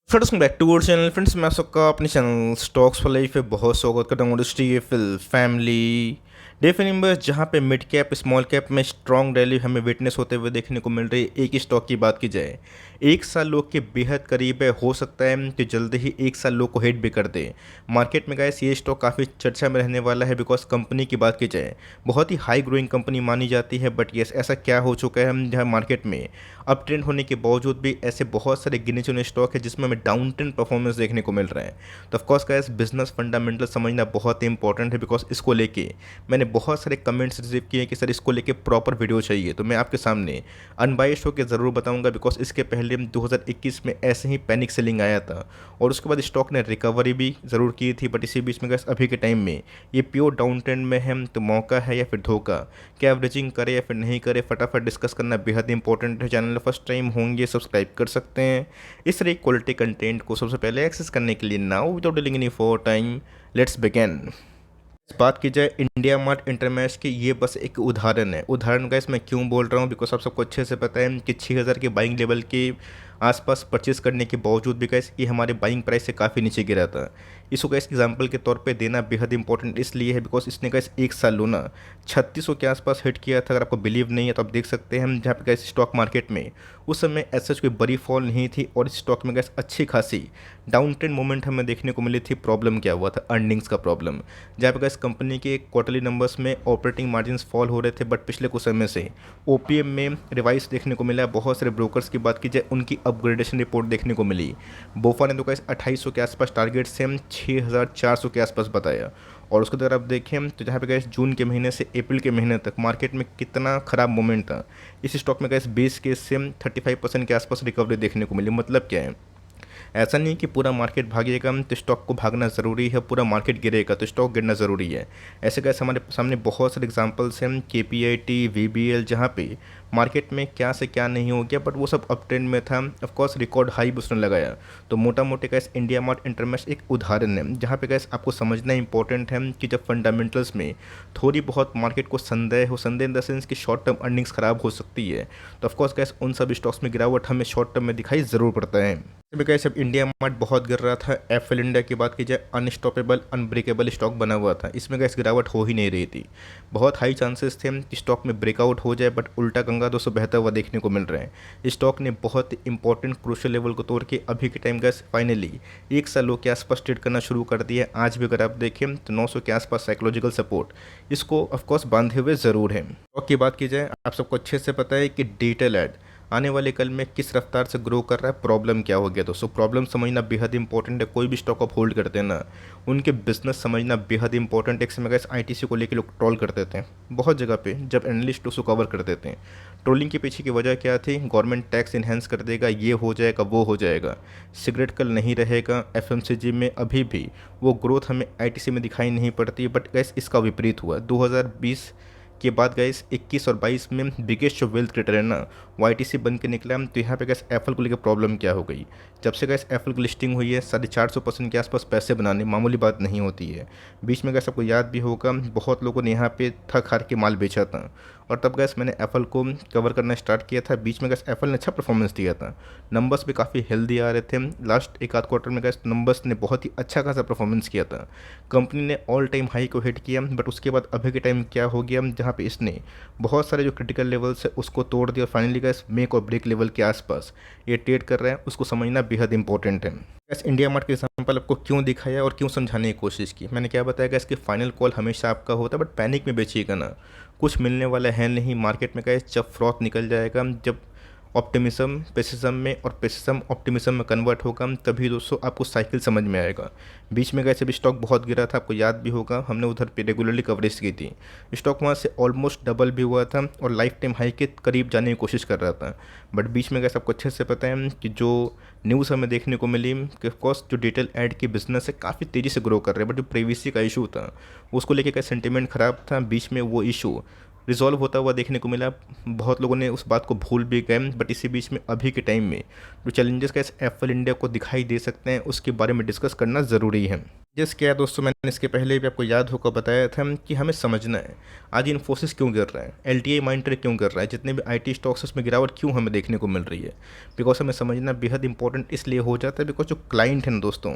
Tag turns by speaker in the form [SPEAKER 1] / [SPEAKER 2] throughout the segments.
[SPEAKER 1] Friends back to our channel. Friends मैं सबका अपने चैनल स्टॉक्स फॉर लाइफ पे बहुत स्वागत करता हूँ। Industry fill family definite numbers जहाँ पे मिड कैप स्मॉल कैप में स्ट्रॉन्ग रैली हमें विटनेस होते हुए देखने को मिल रही है। एक ही स्टॉक की बात की जाए, एक साल लोग के बेहद करीब है, हो सकता है कि जल्दी ही एक साल लोग को हिट भी कर दे मार्केट में। गाइस ये स्टॉक काफ़ी चर्चा में रहने वाला है बिकॉज कंपनी की बात की जाए बहुत ही हाई ग्रोइंग कंपनी मानी जाती है। बट यस, ऐसा क्या हो चुका है हम जहाँ मार्केट में अप ट्रेंड होने के बावजूद भी ऐसे बहुत सारे गिने चुने स्टॉक है जिसमें हमें डाउन ट्रेंड परफॉर्मेंस देखने को मिल रहा है। तो ऑफकोर्स गाइस बिजनेस फंडामेंटल समझना बहुत ही इंपॉर्टेंट है बिकॉज इसको लेके मैंने बहुत सारे कमेंट्स रिसीव किए कि सर इसको लेके प्रॉपर वीडियो चाहिए। तो मैं आपके सामने अनबाइस्ड होकर ज़रूर बताऊंगा बिकॉज इसके पहले 2021 में ऐसे ही पैनिक सेलिंग आया था और उसके बाद स्टॉक ने रिकवरी भी ज़रूर की थी। बट इसी बीच में गाइस अभी के टाइम में ये प्योर डाउन ट्रेंड में है, तो मौका है या फिर धोखा, क्या एवरेजिंग करे या फिर नहीं करे, फटाफट डिस्कस करना बेहद इंपॉर्टेंट है। चैनल फर्स्ट टाइम होंगे सब्सक्राइब कर सकते हैं इस तरह क्वालिटी कंटेंट को सबसे पहले एक्सेस करने के लिए। Now without dealing any for time let's begin. बात की जाए इंडिया मार्ट इंटरमैश की, ये बस एक उदाहरण है। उदाहरण का इसमें क्यों बोल रहा हूँ बिकॉज आप सबको अच्छे से पता है कि 6,000 के बाइंग लेवल के आसपास परचेज करने के बावजूद भी गैस ये हमारे बाइंग प्राइस से काफ़ी नीचे गिरा था। इसको गैस एग्जांपल के तौर पे देना बेहद इंपॉर्टेंट इसलिए है बिकॉज इसने गैस एक साल लो ना 3600 के आसपास हिट किया था। अगर आपको बिलीव नहीं है तो आप देख सकते हैं हम जहाँ पे गैस स्टॉक मार्केट में उस समय ऐसा कोई बड़ी फॉल नहीं थी और इस स्टॉक में गैस अच्छी खासी डाउन ट्रेंड मोमेंट हमें देखने को मिली थी। प्रॉब्लम क्या हुआ था? अर्निंग्स का प्रॉब्लम, जहाँ पे गैस कंपनी के क्वार्टरली नंबर्स में ऑपरेटिंग मार्जिन फॉल हो रहे थे। बट पिछले कुछ समय से ओपीएम में रिवाइज देखने को मिला। बहुत सारे ब्रोकर्स की बात की जाए उनकी अपग्रेडेशन रिपोर्ट देखने को मिली। बोफा ने तो गैस 2800 के आसपास टारगेट से हम 6400 के आसपास बताया। और उसको अगर आप देखें तो जहाँ पे गैस जून के महीने से अप्रैल के महीने तक मार्केट में कितना खराब मोमेंट था, इस स्टॉक में गैस 20 के से 35% के आसपास रिकवरी देखने को मिली। मतलब क्या है, ऐसा नहीं कि पूरा मार्केट भागेगा तो स्टॉक को भागना ज़रूरी है, पूरा मार्केट गिरेगा तो स्टॉक गिरना ज़रूरी है। ऐसे कैसे हमारे सामने बहुत सारे एग्जांपल्स हैं, केपीआईटी, वीबीएल, जहाँ पे मार्केट में क्या से क्या नहीं हो गया बट वो सब अप ट्रेंड में था। ऑफकोर्स रिकॉर्ड हाई भी उसने लगाया। तो मोटा मोटे कैसे इंडिया मार्ट इंटरमैश एक उदाहरण है जहाँ पे कैसे आपको समझना इंपॉर्टेंट है कि जब फंडामेंटल्स में थोड़ी बहुत मार्केट को संदेह हो, संदेह इन द सेंस कि शॉर्ट टर्म अर्निंग्स खराब हो सकती है, तो ऑफकोर्स कैसे उन सभी स्टॉक्स में गिरावट हमें शॉर्ट टर्म में दिखाई ज़रूर पड़ता है। बिकॉज जब इंडिया मार्ट बहुत गिर रहा था, एफएल इंडिया की बात की जाए अनस्टॉपेबल अनब्रेकेबल स्टॉक बना हुआ था, इसमें गैस गिरावट हो ही नहीं रही थी। बहुत हाई चांसेस थे कि स्टॉक में ब्रेकआउट हो जाए बट उल्टा गंगा 200 बहता हुआ देखने को मिल रहा है। स्टॉक ने बहुत इंपॉर्टेंट क्रूशियल लेवल को तोड़ के अभी के टाइम गैस फाइनली एक सालों के आसपास ट्रेड करना शुरू कर दिया है। आज भी अगर आप देखें तो 900 के आसपास साइकोलॉजिकल सपोर्ट इसको ऑफकोर्स बांधे हुए ज़रूर है। स्टॉक की बात की जाए आप सबको अच्छे से पता है कि डिजिटल एड आने वाले कल में किस रफ्तार से ग्रो कर रहा है, प्रॉब्लम क्या हो गया। दोस्तों प्रॉब्लम समझना बेहद इंपॉर्टेंट है। कोई भी स्टॉक आप होल्ड करते हैं ना, उनके बिजनेस समझना बेहद इंपॉर्टेंट है। एक समय गैस आईटीसी को लेकर लोग ट्रोल कर देते हैं बहुत जगह पे, जब एनालिस्ट उसको कवर कर देते हैं। ट्रोलिंग के पीछे की वजह क्या थी? गवर्नमेंट टैक्स इन्हेंस कर देगा, ये हो जाएगा, वो हो जाएगा, सिगरेट कल नहीं रहेगा। एफएमसीजी में अभी भी वो ग्रोथ हमें आईटीसी में दिखाई नहीं पड़ती। बट गैस इसका विपरीत हुआ 2020 के बाद गैस 21 और 22 में बिगेस्ट जो वेल्थ क्रिएटर है ना वो आईटीसी बन के निकला। तो यहाँ पे गैस एप्पल को लेकर प्रॉब्लम क्या हो गई? जब से गैस एप्पल की लिस्टिंग हुई है 450% के आसपास पैसे बनाने मामूली बात नहीं होती है। बीच में गैस आपको याद भी होगा बहुत लोगों ने यहाँ पे थक हार के माल बेचा था और तब गैस मैंने एप्पल को कवर करना स्टार्ट किया था। बीच में गैस एप्पल ने अच्छा परफॉर्मेंस दिया था, नंबर्स भी काफ़ी हेल्दी आ रहे थे। लास्ट एक आध क्वार्टर में गैस नंबर्स ने बहुत ही अच्छा खासा परफॉर्मेंस किया था। कंपनी ने ऑल टाइम हाई को हिट किया बट उसके बाद अभी के टाइम क्या हो गया जहाँ पे इसने बहुत सारे जो क्रिटिकल लेवल्स है उसको तोड़ दिया और फाइनली गैस मेक और ब्रेक लेवल के आसपास ये ट्रेड कर रहा है। उसको समझना बेहद इंपॉर्टेंट है। गैस इंडिया मार्ट के एग्जाम्पल आपको क्यों दिखाया और क्यों समझाने की कोशिश की, मैंने क्या बताया गैस कि फाइनल कॉल हमेशा आपका होता है बट पैनिक में बेचिएगा ना, कुछ मिलने वाला है नहीं मार्केट में। गैस जब फ्रॉथ निकल जाएगा, जब ऑप्टिमिज्म पेसिज्म में और पेसिज्म ऑप्टिमिज्म में कन्वर्ट होगा, तभी दोस्तों आपको साइकिल समझ में आएगा। बीच में गैसे भी स्टॉक बहुत गिरा था, आपको याद भी होगा हमने उधर पे रेगुलरली कवरेज की थी। स्टॉक वहाँ से ऑलमोस्ट डबल भी हुआ था और लाइफ टाइम हाई के करीब जाने की कोशिश कर रहा था। बट बीच में गैस आपको अच्छे से पता है कि जो न्यूज़ हमें देखने को मिली कि ऑफकोर्स जो डिजिटल ऐड की बिजनेस है काफ़ी तेज़ी से ग्रो कर रहे हैं। बट जो प्रीवीसी का इशू था उसको लेकर का सेंटिमेंट ख़राब था, बीच में वो इशू रिजॉल्व होता हुआ देखने को मिला। बहुत लोगों ने उस बात को भूल भी गए बट इसी बीच में अभी के टाइम में जो चैलेंजेस का एप्पल इंडिया को दिखाई दे सकते हैं उसके बारे में डिस्कस करना ज़रूरी है। जैसे क्या है दोस्तों, मैंने इसके पहले भी आपको याद होगा बताया था कि हमें समझना है आज इन्फोसिस क्यों गिर रहा है, एलटीआई माइंडट्री क्यों गिर रहा है, जितने भी आईटी स्टॉक्स उसमें गिरावट क्यों हमें देखने को मिल रही है। बिकॉज हमें समझना बेहद इंपॉर्टेंट इसलिए हो जाता है बिकॉज जो क्लाइंट है ना दोस्तों,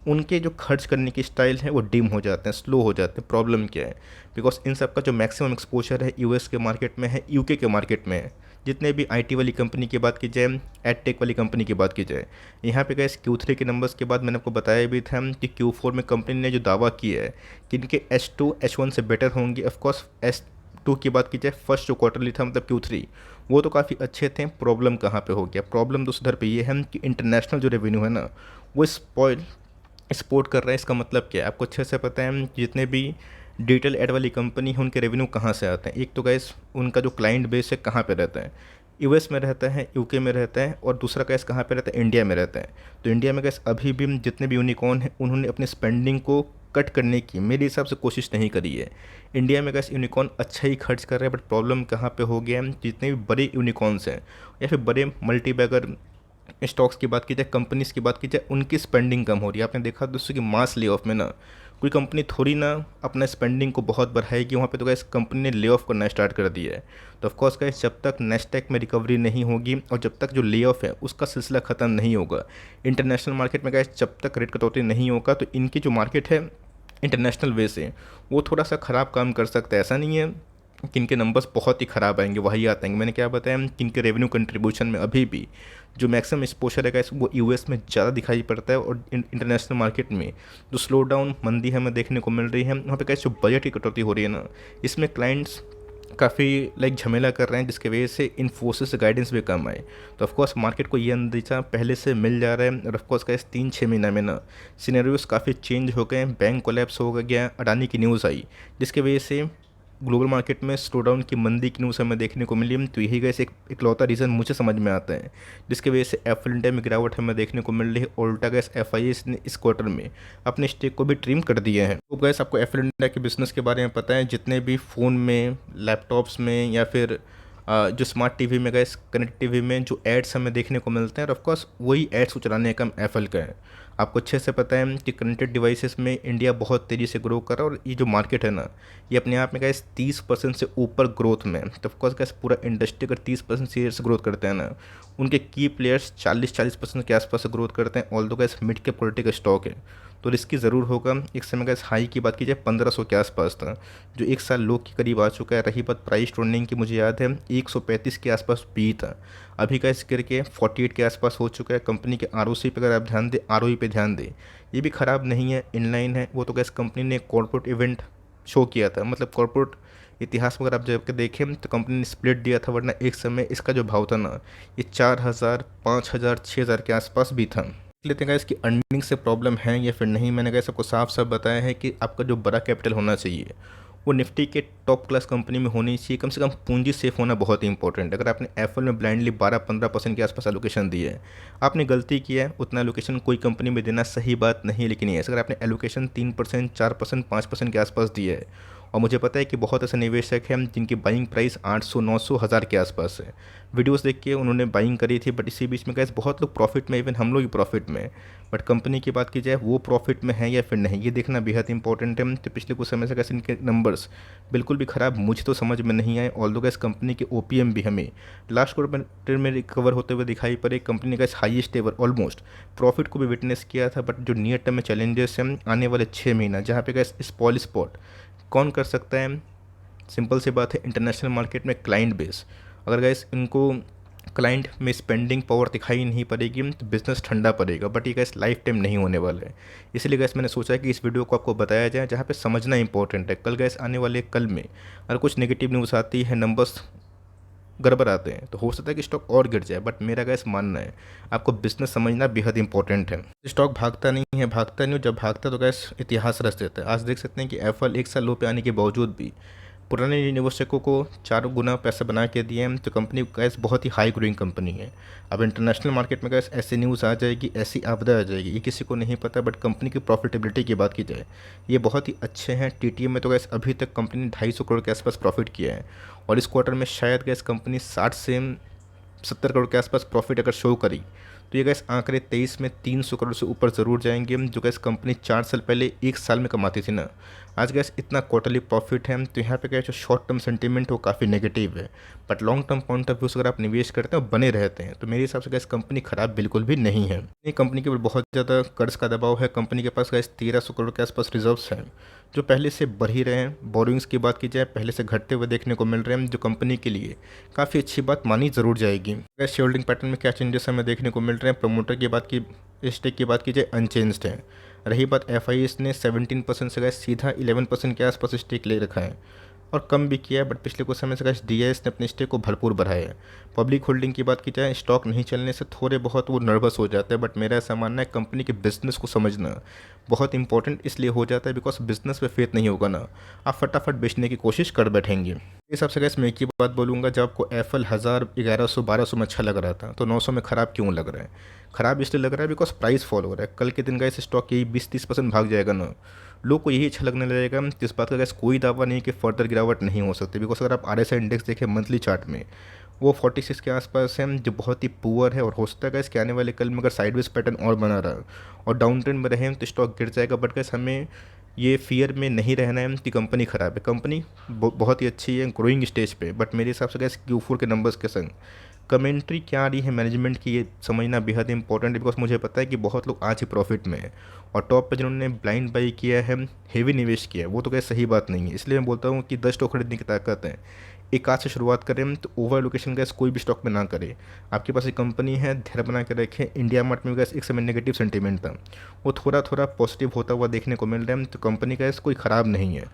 [SPEAKER 1] उनके जो खर्च करने की स्टाइल है वो डिम हो जाते हैं, स्लो हो जाते हैं। प्रॉब्लम क्या है, बिकॉज इन सब का जो मैक्सिमम एक्सपोजर है यूएस के मार्केट में है, यूके के मार्केट में है। जितने भी आईटी वाली कंपनी की बात की जाए, एडटेक वाली कंपनी की बात की जाए, यहाँ पे गैस Q3 के नंबर्स के बाद मैंने आपको बताया भी था कि Q4 में कंपनी ने जो दावा किया है कि इनके H2 H1 से बेटर होंगे। ऑफकोर्स H2 की बात की जाए, फर्स्ट जो क्वार्टरली था मतलब Q3, वो तो काफ़ी अच्छे थे। प्रॉब्लम कहाँ पे हो गया, प्रॉब्लम तो उधर पे ये है कि इंटरनेशनल जो रेवेन्यू है ना, वो स्पॉइल एक्सपोर्ट कर रहा है। इसका मतलब क्या है आपको अच्छे से पता है, जितने भी डिजिटल एड वाली कंपनी है उनके रेवेन्यू कहाँ से आते हैं। एक तो गैस उनका जो क्लाइंट बेस है कहाँ पे रहता है, यूएस में रहता है, यूके में रहता है, और दूसरा गैस कहाँ पे रहता है, इंडिया में रहता है। तो इंडिया में गैस अभी भी जितने भी यूनिकॉर्न हैं उन्होंने अपनी स्पेंडिंग को कट करने की मेरे हिसाब से कोशिश नहीं करी है। इंडिया में गैस यूनिकॉर्न अच्छा ही खर्च कर रहे हैं, बट प्रॉब्लम कहाँ पे हो गया है, जितने भी बड़े यूनिकॉर्न्स हैं या फिर बड़े मल्टी बैगर स्टॉक्स की बात की जाए, कंपनीज की बात की जाए, उनकी स्पेंडिंग कम हो रही है। आपने देखा दोस्तों कि मास ले ऑफ में ना कोई कंपनी थोड़ी ना अपना स्पेंडिंग को बहुत बढ़ाएगी, वहाँ पे तो गैस कंपनी ने ले ऑफ करना स्टार्ट कर दिया है। तो ऑफकोर्स गैस जब तक नेस्टैक में रिकवरी नहीं होगी और जब तक जो ले ऑफ है उसका सिलसिला ख़त्म नहीं होगा, इंटरनेशनल मार्केट में गैस जब तक रेट कटौती नहीं होगा, तो इनकी जो मार्केट है इंटरनेशनल वे से वो थोड़ा सा ख़राब काम कर सकता है। ऐसा नहीं है कि इनके नंबर्स बहुत ही ख़राब आएंगे, वही आते हैं। मैंने क्या बताया कि इनके रेवेन्यू कंट्रीब्यूशन में अभी भी जो मैक्सिमम एक्सपोजर है गाइस वो यूएस में ज़्यादा दिखाई पड़ता है, और इंटरनेशनल मार्केट में जो स्लो डाउन मंदी हमें देखने को मिल रही है, वहाँ पे गाइस जो बजट की कटौती हो रही है ना, इसमें क्लाइंट्स काफ़ी झमेला कर रहे हैं, जिसकी वजह से इन्फोसिस गाइडेंस भी कम आए। तो ऑफकोर्स मार्केट को ये अंदेशा पहले से मिल जा रहा है, और ऑफकोर्स गाइस 3-6 महीना में ना सिनेरियोस काफ़ी चेंज हो गए हैं। बैंक कोलैप्स हो गया, अडानी की न्यूज़ आई, जिसकी वजह से ग्लोबल मार्केट में स्लो डाउन की मंदी की न्यूज़ हमें देखने को मिली। तो यही गैस एक इकलौता रीज़न मुझे समझ में आता है जिसकी वजह से एफएल इंडिया में गिरावट हमें देखने को मिल रही है। उल्टा गैस एफआईएस ने इस क्वार्टर में अपने स्टेक को भी ट्रिम कर दिए हैं। तो गैस आपको एफएल इंडिया के बिजनेस के बारे में पता है, जितने भी फ़ोन में, लैपटॉप्स में, या फिर जो स्मार्ट टीवी में गैस कनेक्ट टीवी में जो एड्स हमें देखने को मिलते हैं, और ऑफकोर्स वही एड्स को चलाने का काम एफएल का है। आपको अच्छे से पता है कि कनेक्टेड डिवाइसेस में इंडिया बहुत तेज़ी से ग्रो कर रहा है, और ये जो मार्केट है ना, ये अपने आप में गैस 30% से ऊपर ग्रोथ में है। तो ऑफकोर्स गैस पूरा इंडस्ट्री अगर 30% से ग्रोथ करते हैं ना, उनके की प्लेयर्स 40% के आसपास ग्रोथ करते हैं। ऑल दो गैस मिड कैप क्वालिटी का स्टॉक है, तो रिस्की ज़रूर होगा। एक समय गैस हाई की बात की जाए 1500 के आसपास था, जो एक साल लो के करीब आ चुका है। रही बात प्राइस ट्रेंडिंग की, मुझे याद है 135 के आसपास भी था, अभी गैस गिर के 48 के आसपास हो चुका है। कंपनी के आरओसी पे अगर आप ध्यान दें, आरओई पे ध्यान दें, ये भी ख़राब नहीं है, इनलाइन है। वो तो गैस कंपनी ने कॉर्पोरेट इवेंट शो किया था, मतलब कॉर्पोरेट इतिहास में अगर आप जब देखें तो कंपनी ने स्प्लिट दिया था, वरना एक समय इसका जो भाव था ना, ये 4000, 5000, 6000 के आसपास भी था। देख लेते हैं इसकी अर्निंग से प्रॉब्लम है या फिर नहीं। मैंने कैसे आपको साफ साफ बताया है कि आपका जो बड़ा कैपिटल होना चाहिए वो निफ्टी के टॉप क्लास कंपनी में होनी चाहिए। कम से कम पूंजी सेफ होना बहुत ही इंपॉर्टेंट है। अगर आपने एफएल में ब्लाइंडली 12-15% के आसपास एलोकेशन दी है, आपने गलती की है। उतना एलोकेशन कोई कंपनी में देना सही बात नहीं, लेकिन ये अगर आपने एलोकेशन 3%, 4%, 5% के आसपास दी है, और मुझे पता है कि बहुत ऐसे निवेशक हैं जिनकी बाइंग प्राइस 800, 900, 1000 के आसपास है। वीडियोस देख के उन्होंने बाइंग करी थी, बट इसी बीच में गैस बहुत लोग प्रॉफिट में, इवन हम लोग ही प्रॉफिट में। बट कंपनी की बात की जाए वो प्रॉफिट में है या फिर नहीं, ये देखना बेहद इंपॉर्टेंट है। तो पिछले कुछ समय से कैसे इनके नंबर्स बिल्कुल भी ख़राब मुझे तो समझ में नहीं आए। ऑल दो गैस कंपनी के ओपीएम भी हमें लास्ट क्वार्टर में रिकवर होते हुए दिखाई पड़े। कंपनी ने gas highest ever almost profit को भी विटनेस किया था। बट जो नियर टर्म में चैलेंजेस हैं आने वाले 6 महीना, जहाँ पे गैस स्पॉइल स्पॉट कौन कर सकता है, सिंपल सी बात है, इंटरनेशनल मार्केट में क्लाइंट बेस। अगर गैस इनको क्लाइंट में स्पेंडिंग पावर दिखाई नहीं पड़ेगी तो बिज़नेस ठंडा पड़ेगा, बट ये गैस लाइफ टाइम नहीं होने वाला है। इसलिए गैस मैंने सोचा कि इस वीडियो को आपको बताया जाए, जहाँ पे समझना इंपॉर्टेंट है। कल गैस आने वाले कल में अगर कुछ नेगेटिव न्यूज़ आती है, नंबर्स गड़बड़ आते हैं, तो हो सकता है कि स्टॉक और गिर जाए। बट मेरा गैस मानना है आपको बिजनेस समझना बेहद इंपॉर्टेंट है। स्टॉक भागता नहीं है, भागता नहीं, जब भागता तो गैस इतिहास रच देता है। आज देख सकते हैं कि एप्पल एक साल लो पे आने के बावजूद भी पुराने निवेशकों को 4 गुना पैसा बना के दिए हैं। तो कंपनी गैस बहुत ही हाई ग्रोइंग कंपनी है। अब इंटरनेशनल मार्केट में गैस ऐसी न्यूज़ आ जाएगी, ऐसी आपदा आ जाएगी, ये किसी को नहीं पता। बट कंपनी की प्रॉफिटेबिलिटी की बात की जाए, ये बहुत ही अच्छे हैं। टीटीएम में तो गैस अभी तक कंपनी ने 250 करोड़ के आसपास प्रॉफिट किया है, और इस क्वार्टर में शायद गैस कंपनी 60 से 70 करोड़ के आसपास प्रॉफिट अगर शो करी, तो ये गैस आंकड़े 23 में 300 करोड़ से ऊपर ज़रूर जाएंगे, जो गैस कंपनी 4 साल पहले 1 साल में कमाती थी ना। आज गैस इतना क्वार्टरली प्रॉफिट है, तो यहाँ पे क्या जो शॉर्ट टर्म सेंटीमेंट वो काफ़ी नेगेटिव है, but long term point of view से अगर आप निवेश करते हैं बने रहते हैं, तो मेरे हिसाब से गैस कंपनी खराब बिल्कुल भी नहीं है। ये कंपनी के ऊपर बहुत ज़्यादा कर्ज का दबाव है। कंपनी के पास गैस 1300 करोड़ के आसपास रिजर्व्स हैं, जो पहले से बढ़ ही रहे हैं। बोरोइंग्स की बात की जाए पहले से घटते हुए देखने को मिल रहे हैं, जो कंपनी के लिए काफ़ी अच्छी बात मानी ज़रूर जाएगी। गैस शेयर होल्डिंग पैटर्न में क्या चेंजेस हमें देखने को मिल रहे हैं, प्रमोटर की बात की स्टेक की बात की जाए अनचेंज्ड है। रही बात एफ ने 17% से गैस सीधा 11% के आसपास स्टेक ले रखा है और कम भी किया है, बट पिछले कुछ समय से गैस डी ने अपने स्टेक को भरपूर बढ़ाया है। पब्लिक होल्डिंग की बात की जाए स्टॉक नहीं चलने से थोड़े बहुत वो नर्वस हो जाते हैं, बट मेरा ऐसा मानना है कंपनी के बिजनेस को समझना बहुत इंपॉर्टेंट इसलिए हो जाता है बिकॉज बिजनेस पे फेथ नहीं होगा ना, आप फटाफट बेचने की कोशिश कर बैठेंगे। इस हिसाब से गैस मैं एक ही बात बोलूँगा, जब आपको एप्पल 1000 1100 1200 में अच्छा लग रहा था, तो 900 में ख़राब क्यों लग रहा है? ख़राब इसलिए लग रहा है बिकॉज प्राइस फॉल हो रहा है। कल के दिन गैस स्टॉक यही 20-30% भाग जाएगा ना, लोग को यही अच्छा लगने लगेगा। इस बात का गैस कोई दावा नहीं कि फर्दर गिरावट नहीं हो सकती, बिकॉज अगर आप RSI इंडेक्स देखें मंथली चार्ट में वो 46 के आसपास है, जो बहुत ही पुअर है। और हो सकता है गैस कि आने वाले कल में अगर साइडवेज पैटर्न और बना रहा और डाउन ट्रेंड में रहे तो स्टॉक गिर जाएगा। बट गैस हमें ये फियर में नहीं रहना है कि कंपनी ख़राब है। कंपनी बहुत ही अच्छी है, ग्रोइंग स्टेज पे, बट मेरे हिसाब से गैस Q4 के नंबर्स के संग कमेंट्री क्या आ रही है मैनेजमेंट की, ये समझना बेहद इंपॉर्टेंट है। बिकॉज मुझे पता है कि बहुत लोग आज ही प्रॉफिट में है और टॉप पे जिन्होंने ब्लाइंड बाई किया है, हेवी निवेश किया है, वो तो क्या सही बात नहीं है। इसलिए मैं बोलता हूँ कि 10 स्टॉक खरीदने की ताकत है, एक आज से शुरुआत करें तो ओवर लोकेशन गैस कोई भी स्टॉक में ना करें। आपके पास एक कंपनी है, धैर्य बना के रखें। इंडिया मार्ट में गैस एक समय नेगेटिव सेंटीमेंट था, वो थोड़ा थोड़ा पॉजिटिव होता हुआ देखने को मिल रहा है, तो कंपनी गैस कोई ख़राब नहीं है।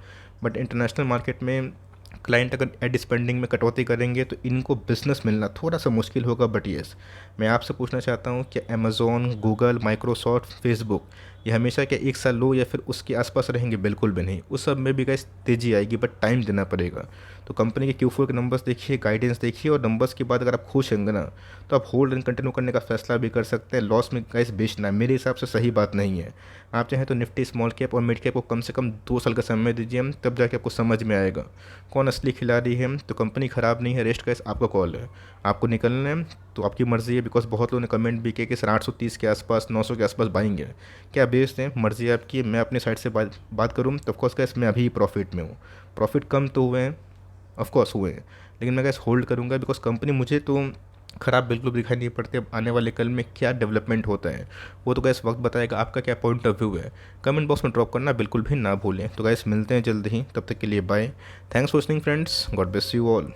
[SPEAKER 1] बट इंटरनेशनल मार्केट में क्लाइंट अगर एड स्पेंडिंग में कटौती करेंगे तो इनको बिजनेस मिलना थोड़ा सा मुश्किल होगा। बट येस, मैं आपसे पूछना चाहता हूँ कि अमेज़ॉन, गूगल, माइक्रोसॉफ्ट, फेसबुक ये हमेशा क्या 1 साल लो या फिर उसके आसपास रहेंगे? बिल्कुल भी नहीं। उस सब में भी गैस तेज़ी आएगी, बट टाइम देना पड़ेगा। तो कंपनी के Q4 के नंबर्स देखिए, गाइडेंस देखिए, और नंबर्स के बाद अगर आप खुश होंगे ना, तो आप होल्ड एंड कंटिन्यू करने का फैसला भी कर सकते हैं। लॉस में गैस बेचना मेरे हिसाब से सही बात नहीं है। आप चाहें तो निफ्टी स्मॉल कैप और मिड कैप को कम से कम 2 साल का समय दीजिए, तब जाके आपको समझ में आएगा कौन असली खिलाड़ी है। तो कंपनी ख़राब नहीं है, रेस्ट गैस आपका कॉल है, आपको निकलना है तो आपकी मर्ज़ी है। बिकॉज बहुत लोगों ने कमेंट भी किया कि सर 830 के आसपास, 900 के आसपास बाइंग है, क्या बेच दें? मर्ज़ी आपकी। मैं अपनी साइड से बात करूँ तो ऑफकोर्स गैस मैं अभी प्रॉफिट में हूँ। प्रॉफिट कम तो हुए हैं, ऑफकोर्स हुए हैं, लेकिन मैं गैस होल्ड करूँगा बिकॉज कंपनी मुझे तो ख़राब बिल्कुल दिखाई नहीं पड़ती। अब आने वाले कल में क्या डेवलपमेंट होता है वो तो गैस वक्त बताएगा। आपका क्या पॉइंट ऑफ व्यू है कमेंट बॉक्स में ड्रॉप करना बिल्कुल भी ना भूलें। तो गैस मिलते हैं जल्द ही, तब तक के लिए bye. Thanks for listening friends, God bless you all.